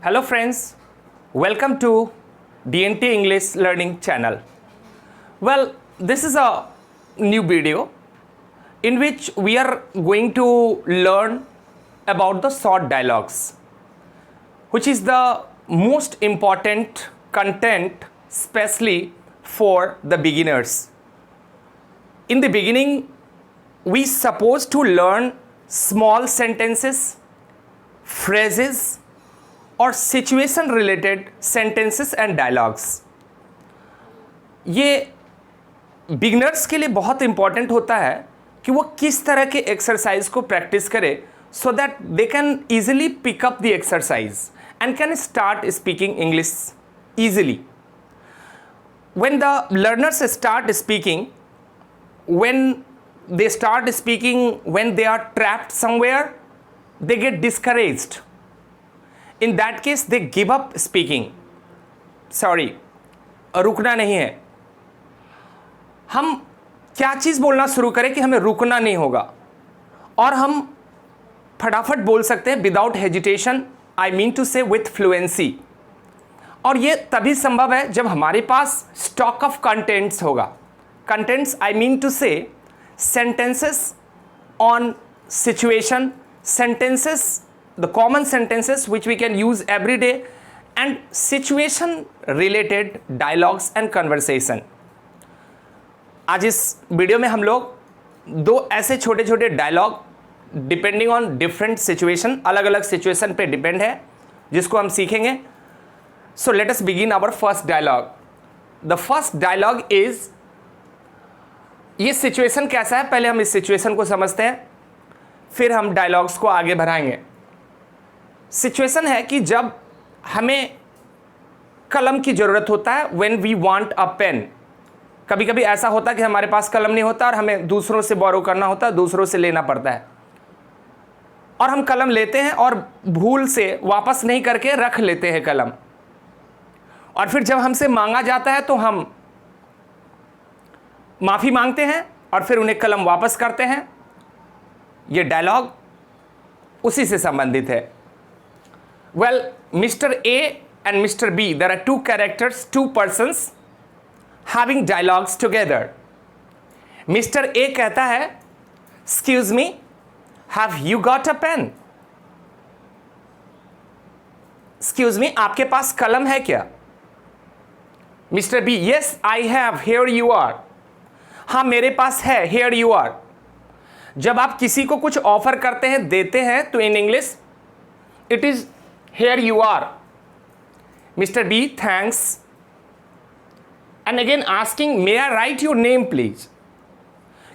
Hello friends, welcome to DNT English Learning channel. Well, this is a new video in which we are going to learn about the short dialogues, which is the most important content especially for the beginners. In the beginning, we supposed to learn small sentences, phrases और situation related sentences and dialogues. ये beginners के लिए बहुत important होता है कि वो किस तरह के एक्सरसाइज को प्रैक्टिस करे so that they can easily pick up the exercise and can start speaking English easily. When the learners start speaking, when they start speaking when they are trapped somewhere, they get discouraged. In that case, they give up speaking. Sorry, रुकना नहीं है. हम क्या चीज़ बोलना शुरू करें कि हमें रुकना नहीं होगा और हम फटाफट बोल सकते हैं without hesitation, I mean to say with fluency. और ये तभी संभव है जब हमारे पास स्टॉक ऑफ कंटेंट्स होगा. Contents I mean to say sentences on situation, sentences, the common sentences which we can use every day, and situation related dialogues and conversation. आज इस वीडियो में हम लोग दो ऐसे छोटे छोटे dialogue depending on different situation, अलग अलग सिचुएशन पे डिपेंड है, जिसको हम सीखेंगे. So let us begin our first dialogue. The first dialogue is, ये सिचुएशन कैसा है पहले हम इस सिचुएशन को समझते हैं, फिर हम डायलॉग्स को आगे बढ़ाएंगे. सिचुएशन है कि जब हमें कलम की ज़रूरत होता है, when we want a pen. कभी कभी ऐसा होता है कि हमारे पास कलम नहीं होता और हमें दूसरों से बोरो करना होता है, दूसरों से लेना पड़ता है, और हम कलम लेते हैं और भूल से वापस नहीं करके रख लेते हैं कलम. और फिर जब हमसे मांगा जाता है तो हम माफ़ी मांगते हैं और फिर उन्हें कलम वापस करते हैं. ये डायलॉग उसी से संबंधित है. Well, Mr. A and Mr. B, there are two characters, two persons having dialogues together. Mr. A कहता है, Excuse me, have you got a pen? Excuse me, आपके पास कलम है क्या? Mr. B, yes, I have, here you are. हाँ, मेरे पास है, here you are. जब आप किसी को कुछ ऑफर करते हैं, देते हैं, तो in English it is here you are. Mr. B, thanks. And again asking, may I write your name please?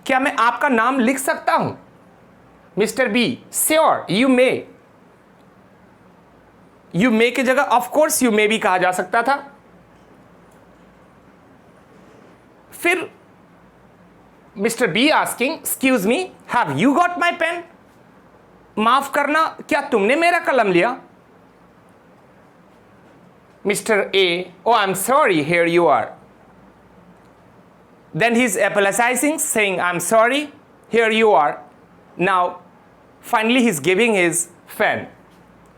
क्या मैं आपका नाम लिख सकता हूं? Mr. B, sure, you may. You may की जगह of course you may भी कहा जा सकता था. फिर Mr. B asking, excuse me, have you got my pen? माफ करना, क्या तुमने मेरा कलम लिया? Mr. A, oh I'm sorry, here you are. Then he's apologizing, saying I'm sorry, here you are. Now finally he's giving his pen.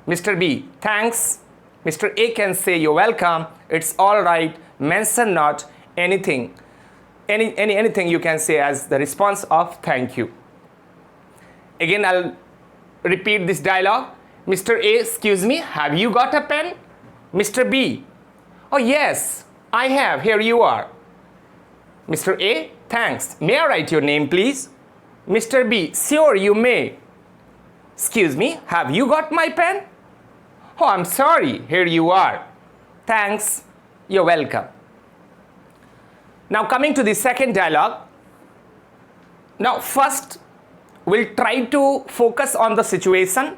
Mr. B, thanks. Mr. A can say you're welcome, it's all right, mention not anything, anything you can say as the response of thank you. Again I'll repeat this dialogue. Mr. A, excuse me, have you got a pen? Mr. B, oh yes, I have, here you are. Mr. A, thanks. May I write your name please? Mr. B, sure you may. Excuse me, have you got my pen? Oh, I'm sorry, here you are. Thanks, you're welcome. Now coming to the second dialogue. Now first we'll try to focus on the situation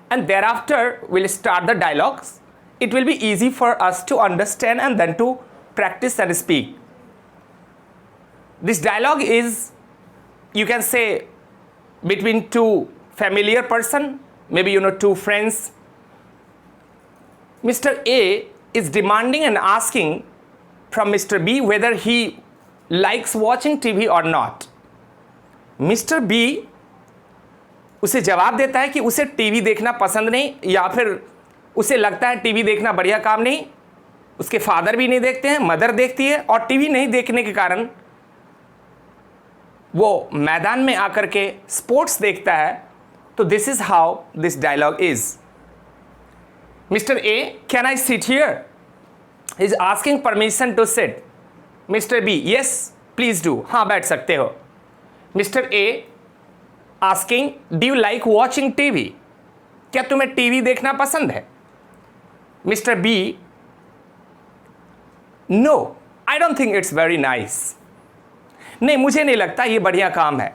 and thereafter we'll start the dialogues. It will be easy for us to understand and then to practice and speak. This dialogue is, you can say, between two familiar person, maybe two friends. Mr. A is demanding and asking from Mr. B whether he likes watching TV or not. Mr. B उसे जवाब देता है कि उसे TV देखना पसंद नहीं, या फिर उसे लगता है टीवी देखना बढ़िया काम नहीं, उसके फादर भी नहीं देखते हैं, मदर देखती है, और टीवी नहीं देखने के कारण वो मैदान में आकर के स्पोर्ट्स देखता है। तो this is how this dialogue is. Mister A, can I sit here? Is asking permission to sit. Mister B, yes please do, हाँ बैठ सकते हो। Mister A asking, do you like watching TV? क्या तुम्हें TV देखना पसंद है? Mister B, no I don't think it's very nice. नहीं, मुझे नहीं लगता ये बढ़िया काम है।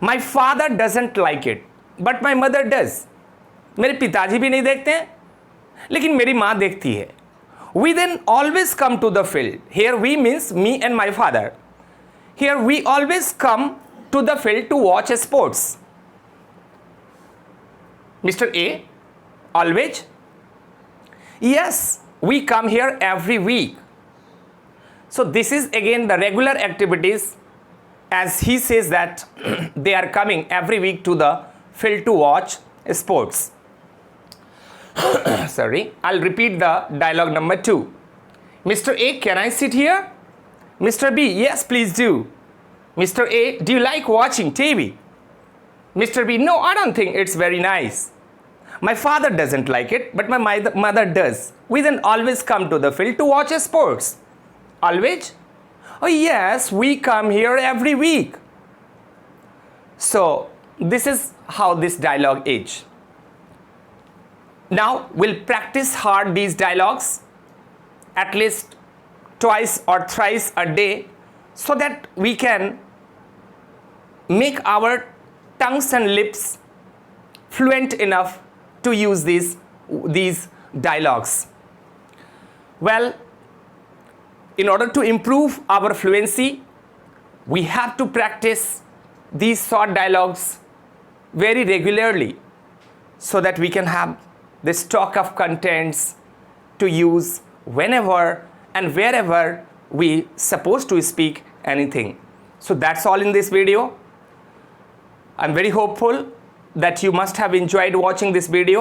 My father doesn't like it but my mother does. मेरे पिताजी भी नहीं देखते हैं, लेकिन मेरी माँ देखती है। We then always come to the field. Here we means me and my father. Here we always come to the field to watch sports. Mister A, always? Yes, we come here every week. So this is again the regular activities, as he says that they are coming every week to the field to watch sports. Sorry, I'll repeat the dialogue number 2. Mr. A, can I sit here? Mr. B, yes please do. Mr. A, do you like watching TV? Mr. B, no, I don't think it's very nice. My father doesn't like it, but my mother does. We then always come to the field to watch sports. Always? Oh yes, we come here every week. So, this is how this dialogue is. Now, we'll practice hard these dialogues at least twice or thrice a day so that we can make our tongues and lips fluent enough to use these dialogues. Well, in order to improve our fluency, we have to practice these short dialogues very regularly so that we can have the stock of contents to use whenever and wherever we supposed to speak anything. So that's all in this video. I'm very hopeful that you must have enjoyed watching this video,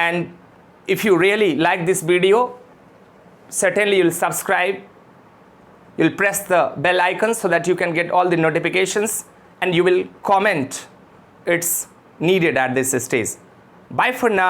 and if you really like this video, certainly you'll subscribe, you'll press the bell icon so that you can get all the notifications, and you will comment it's needed at this stage. Bye for now.